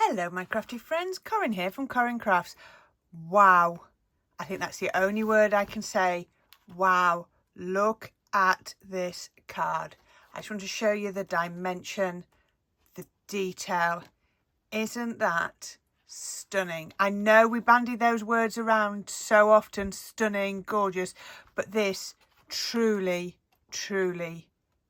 Hello my crafty friends, Corrine here from Corrine Crafts. Wow, I think that's the only word I can say. Wow, look at this card. I just want to show you the dimension, the detail. Isn't that stunning? I know we bandy those words around so often, stunning, gorgeous, but this truly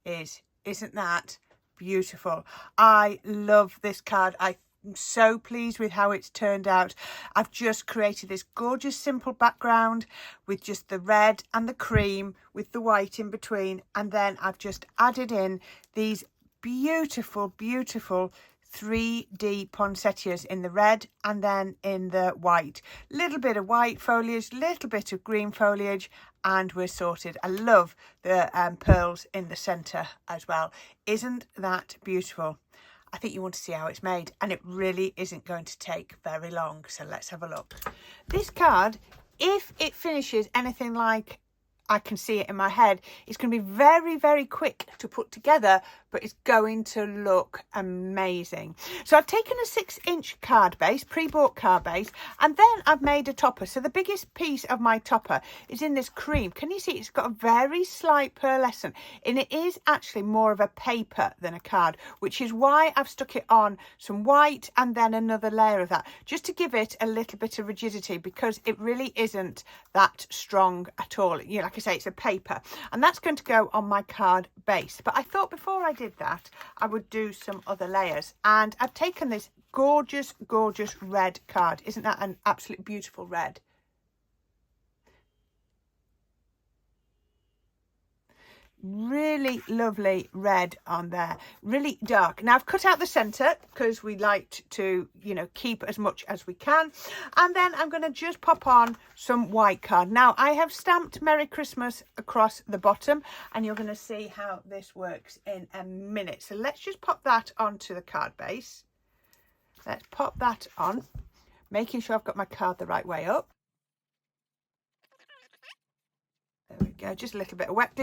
is. Isn't that beautiful? I love this card. I'm so pleased with how it's turned out. I've just created this gorgeous simple background with just the red and the cream with the white in between, and then I've just added in these beautiful 3D poinsettias in the red and then in the white. Little bit of white foliage, little bit of green foliage, and we're sorted. I love the pearls in the centre as well. Isn't that beautiful? I think you want to see how it's made, and it really isn't going to take very long. So let's have a look. This card, if it finishes anything like I can see it in my head, it's going to be very quick to put together, but it's going to look amazing. So I've taken a 6-inch card base, pre-bought card base, and then I've made a topper. So the biggest piece of my topper is in this cream. Can you see it's got a very slight pearlescent, and it is actually more of a paper than a card, which is why I've stuck it on some white and then another layer of that, just to give it a little bit of rigidity, because it really isn't that strong at all. You know, like I say, it's a paper, and that's going to go on my card base. But I thought before I did that, I would do some other layers, and I've taken this gorgeous red card. Isn't that an absolute beautiful red? Really lovely red on there, really dark. Now I've cut out the center because we like to, you know, keep as much as we can, and then I'm going to just pop on some white card. Now I have stamped Merry Christmas across the bottom, and you're going to see how this works in a minute. So let's just pop that onto the card base. Let's pop that on, making sure I've got my card the right way up. There we go, just a little bit of wet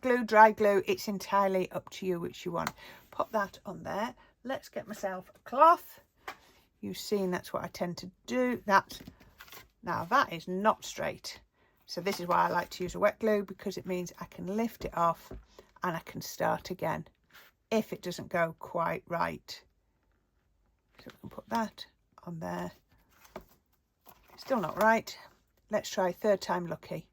glue, dry glue. It's entirely up to you which you want. Pop that on there. Let's get myself a cloth. You've seen that's what I tend to do. Now that is not straight. So this is why I like to use a wet glue, because it means I can lift it off and I can start again if it doesn't go quite right. So we can put that on there. Still not right. Let's try third time lucky.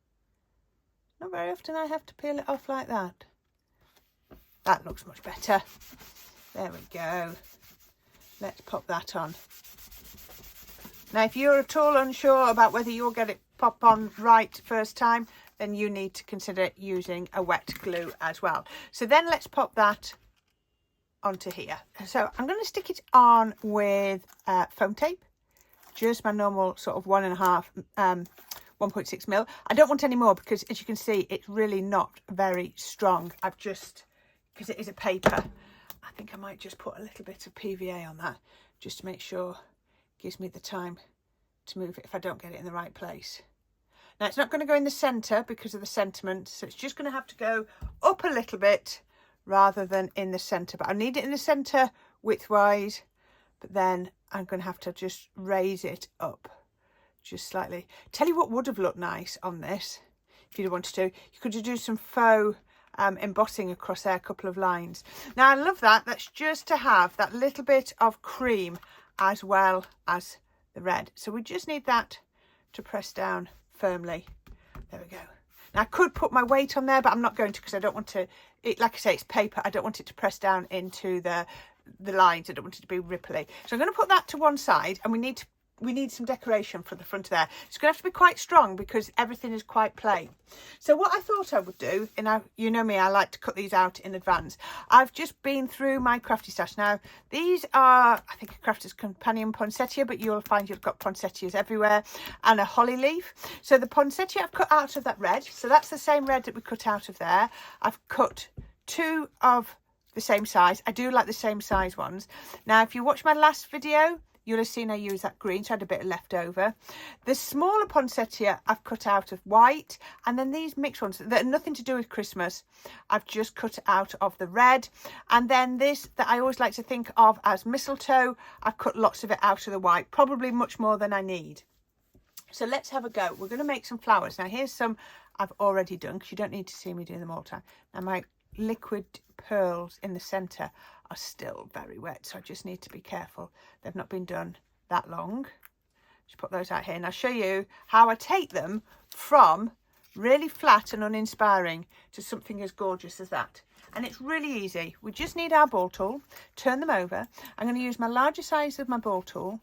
Not very often I have to peel it off like that. That looks much better. There we go. Let's pop that on. Now, if you're at all unsure about whether you'll get it pop on right first time, then you need to consider using a wet glue as well. So then let's pop that onto here. So I'm going to stick it on with foam tape. Just my normal sort of 1.6 mil. I don't want any more because, as you can see, it's really not very strong. I've just, because it is a paper, I think I might just put a little bit of PVA on that, just to make sure it gives me the time to move it if I don't get it in the right place. Now, it's not going to go in the centre because of the sentiment, so it's just going to have to go up a little bit rather than in the centre. But I need it in the centre widthwise, but then I'm going to have to just raise it up just slightly. Tell you what would have looked nice on this, if you'd wanted to, you could do some faux embossing across there, a couple of lines. Now I love that. That's just to have that little bit of cream as well as the red. So we just need that to press down firmly. There we go. Now I could put my weight on there, but I'm not going to, because I don't want to, like I say, it's paper. I don't want it to press down into the lines. I don't want it to be ripply. So I'm going to put that to one side, and we need some decoration for the front of there. It's going to have to be quite strong because everything is quite plain. So what I thought I would do, and you know me, I like to cut these out in advance. I've just been through my crafty stash. Now these are, I think, a Crafter's Companion poinsettia, but you'll find you've got poinsettias everywhere, and a holly leaf. So the poinsettia I've cut out of that red, so that's the same red that we cut out of there. I've cut 2 of the same size. I do like the same size ones. Now if you watch my last video, you'll have seen I use that green, so I had a bit left over. The smaller poinsettia I've cut out of white, and then these mixed ones that are nothing to do with Christmas, I've just cut out of the red. And then this that I always like to think of as mistletoe, I've cut lots of it out of the white, probably much more than I need. So let's have a go. We're going to make some flowers. Now here's some I've already done, because you don't need to see me do them all the time. Now my liquid pearls in the centre are still very wet, so I just need to be careful. They've not been done that long. Just put those out here, and I'll show you how I take them from really flat and uninspiring to something as gorgeous as that. And it's really easy. We just need our ball tool, turn them over. I'm going to use my larger size of my ball tool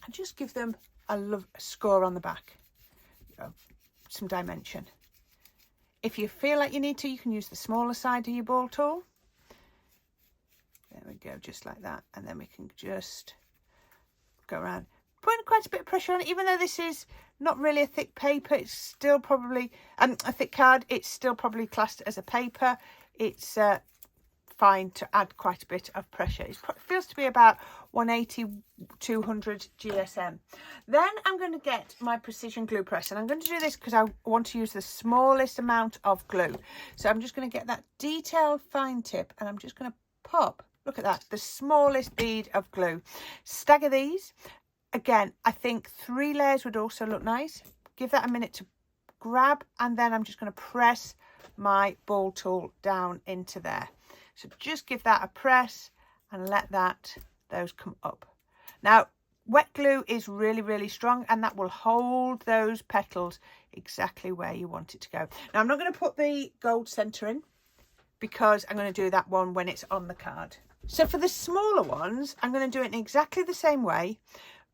and just give them a score on the back, some dimension. If you feel like you need to, you can use the smaller side of your ball tool. There we go, just like that. And then we can just go around. Putting quite a bit of pressure on it, even though this is not really a thick paper, it's still probably a thick card, it's still probably classed as a paper. It's fine to add quite a bit of pressure. It feels to be about 180, 200 GSM. Then I'm going to get my precision glue press, and I'm going to do this because I want to use the smallest amount of glue. So I'm just going to get that detailed fine tip, and I'm just going to pop, look at that, the smallest bead of glue. Stagger these. Again, I think 3 layers would also look nice. Give that a minute to grab, and then I'm just going to press my ball tool down into there. So just give that a press and let those come up. Now, wet glue is really, really strong, and that will hold those petals exactly where you want it to go. Now, I'm not going to put the gold centre in because I'm going to do that one when it's on the card. So for the smaller ones, I'm going to do it in exactly the same way,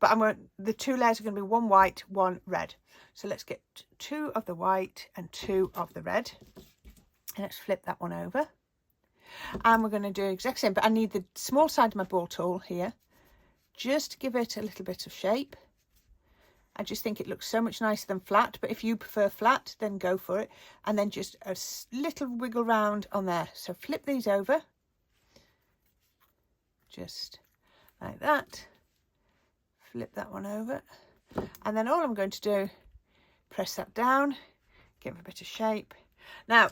but the 2 layers are going to be 1 white, 1 red. So let's get 2 of the white and 2 of the red. And let's flip that one over. And we're going to do exactly the same, but I need the small side of my ball tool here just to give it a little bit of shape. I just think it looks so much nicer than flat, but if you prefer flat, then go for it. And then just a little wiggle round on there. So flip these over, just like that. Flip that one over, and then all I'm going to do, press that down, give it a bit of shape. Now,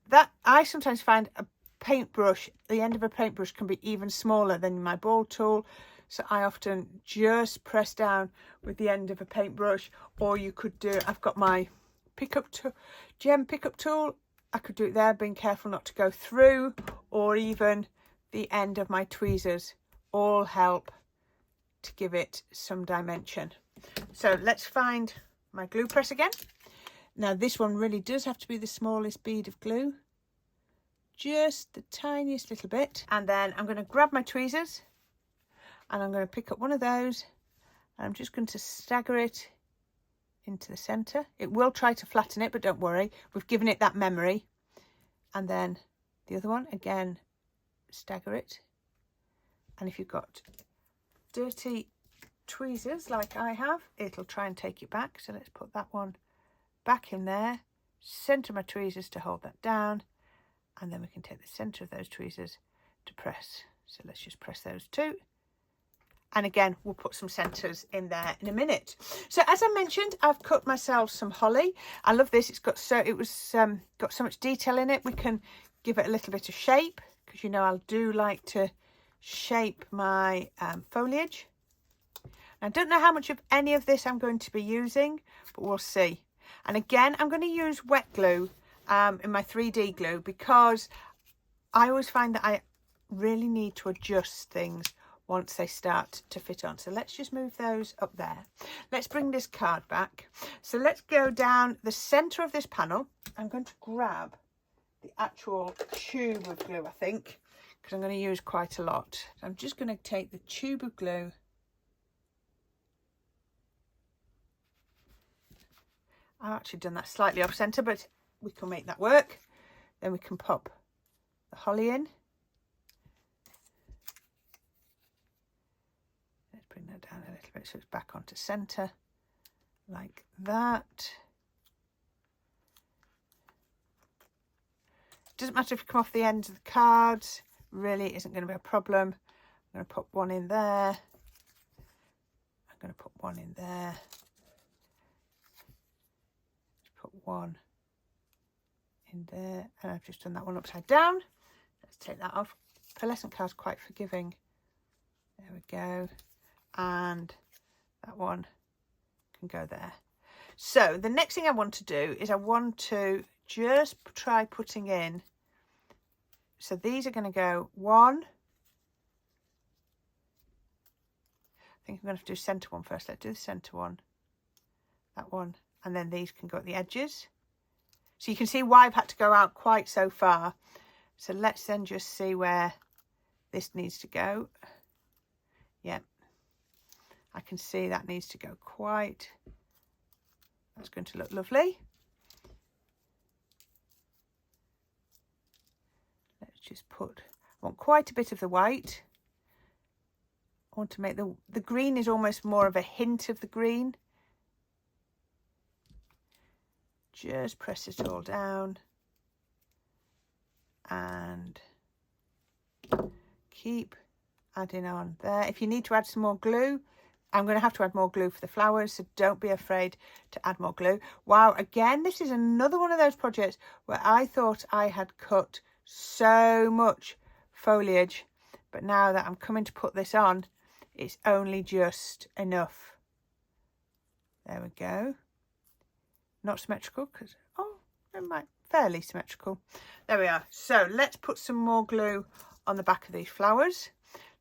that I sometimes find a paintbrush, the end of a paintbrush can be even smaller than my ball tool, so I often just press down with the end of a paintbrush. Or you could do, I've got my gem pickup tool, I could do it there, being careful not to go through, or even the end of my tweezers, all help to give it some dimension. So let's find my glue press again. Now this one really does have to be the smallest bead of glue, just the tiniest little bit. And then I'm going to grab my tweezers and I'm going to pick up one of those, and I'm just going to stagger it into the centre. It will try to flatten it, but don't worry, we've given it that memory. And then the other one, again, stagger it. And if you've got dirty tweezers like I have, it'll try and take it back. So let's put that one back in there, centre my tweezers to hold that down, and then we can take the centre of those tweezers to press. So let's just press those 2. And again, we'll put some centres in there in a minute. So as I mentioned, I've cut myself some holly. I love this. It's got got so much detail in it. We can give it a little bit of shape, because you know I do like to shape my foliage. I don't know how much of any of this I'm going to be using, but we'll see. And again, I'm going to use wet glue in my 3D glue, because I always find that I really need to adjust things once they start to fit on. So let's just move those up there. Let's bring this card back. So let's go down the centre of this panel. I'm going to grab the actual tube of glue, I think, because I'm going to use quite a lot. So I'm just going to take the tube of glue I've actually done that slightly off centre, but we can make that work. Then we can pop the holly in. Let's bring that down a little bit so it's back onto centre, like that. Doesn't matter if you come off the ends of the cards, really isn't going to be a problem. I'm going to put one in there. going to put one in there. Put one in there, and I've just done that one upside down. Let's take that off. Pearlescent card's quite forgiving. There we go. And that one can go there. So the next thing I want to do is I want to just try putting in, so these are going to go one. I think I'm going to have to do centre one first. Let's do the centre one. That one. And then these can go at the edges. So you can see why I've had to go out quite so far. So let's then just see where this needs to go. Yeah. I can see that needs to go quite. That's going to look lovely. Let's just put, I want quite a bit of the white. I want to make the green is almost more of a hint of the green. Just press it all down and keep adding on there. If you need to add some more glue, I'm going to have to add more glue for the flowers, so don't be afraid to add more glue. Wow, again, this is another one of those projects where I thought I had cut so much foliage, but now that I'm coming to put this on, it's only just enough. There we go. Not symmetrical because, oh, it might, fairly symmetrical. There we are. So let's put some more glue on the back of these flowers.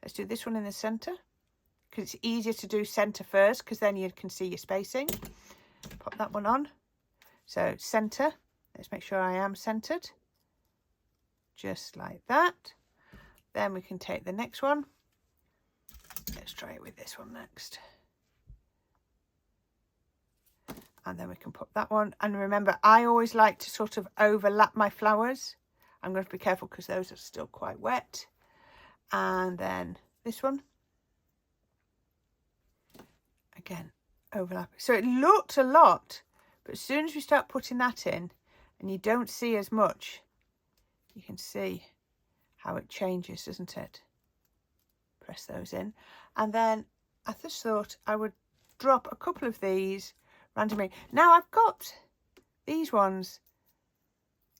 Let's do this one in the centre because it's easier to do centre first because then you can see your spacing. Pop that one on. So centre, let's make sure I am centred. Just like that. Then we can take the next one. Let's try it with this one next. And then we can put that one. And remember, I always like to sort of overlap my flowers. I'm going to be careful because those are still quite wet. And then this one. Again, overlap. So it looked a lot, but as soon as we start putting that in and you don't see as much, you can see how it changes, doesn't it? Press those in. And then I just thought I would drop a couple of these randomly. Now I've got these ones.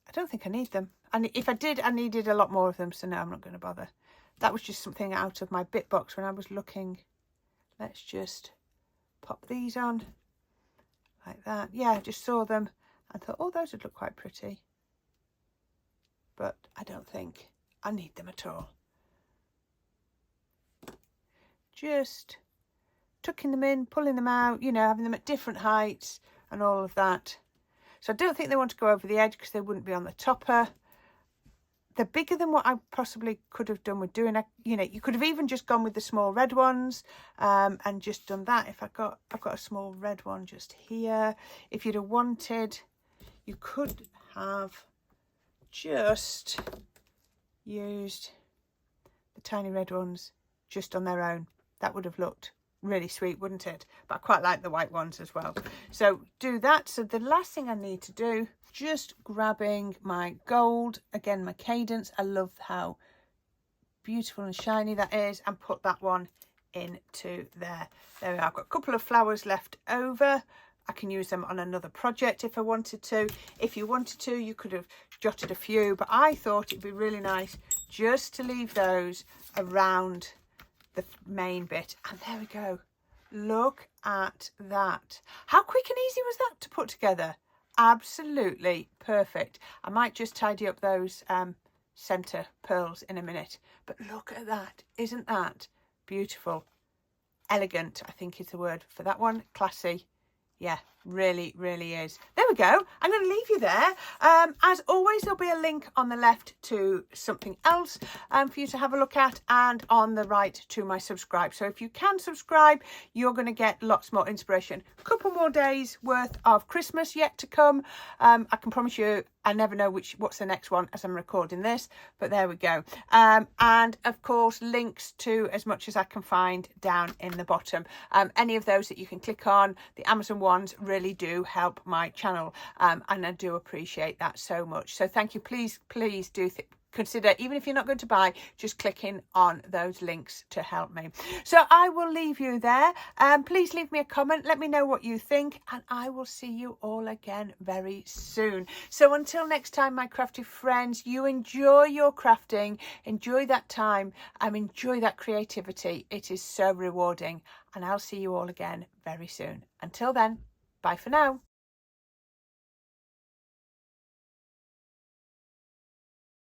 I don't think I need them. And if I did, I needed a lot more of them. So no, I'm not going to bother. That was just something out of my bit box when I was looking. Let's just pop these on like that. Yeah, I just saw them. I thought, oh, those would look quite pretty. But I don't think I need them at all. Just tucking them in, pulling them out, you know, having them at different heights and all of that. So I don't think they want to go over the edge because they wouldn't be on the topper. They're bigger than what I possibly could have done with doing a, you know, you could have even just gone with the small red ones and just done that. If I've got a small red one just here. If you'd have wanted, you could have just used the tiny red ones just on their own. That would have looked really sweet, wouldn't it? But I quite like the white ones as well. So do that. So the last thing I need to do, just grabbing my gold, again, my Cadence. I love how beautiful and shiny that is, and put that one into there. There we are. I've got a couple of flowers left over. I can use them on another project if I wanted to. If you wanted to, you could have jotted a few, but I thought it'd be really nice just to leave those around the main bit. And there we go. Look at that. How quick and easy was that to put together? Absolutely perfect. I might just tidy up those centre pearls in a minute, but look at that. Isn't that beautiful? Elegant, I think is the word for that one. Classy. Yeah, really, really is. There we go. I'm going to leave you there. As always, there'll be a link on the left to something else for you to have a look at, and on the right to my subscribe. So if you can subscribe, you're going to get lots more inspiration. A couple more days worth of Christmas yet to come. I can promise you, I never know what's the next one as I'm recording this, but there we go. And of course, links to as much as I can find down in the bottom. Any of those that you can click on, the Amazon ones really do help my channel, and I do appreciate that so much. So thank you. Please do consider, even if you're not going to buy, just clicking on those links to help me. So I will leave you there. Please leave me a comment. Let me know what you think, and I will see you all again very soon. So until next time, my crafty friends, you enjoy your crafting, enjoy that time, enjoy that creativity. It is so rewarding, and I'll see you all again very soon. Until then, bye for now.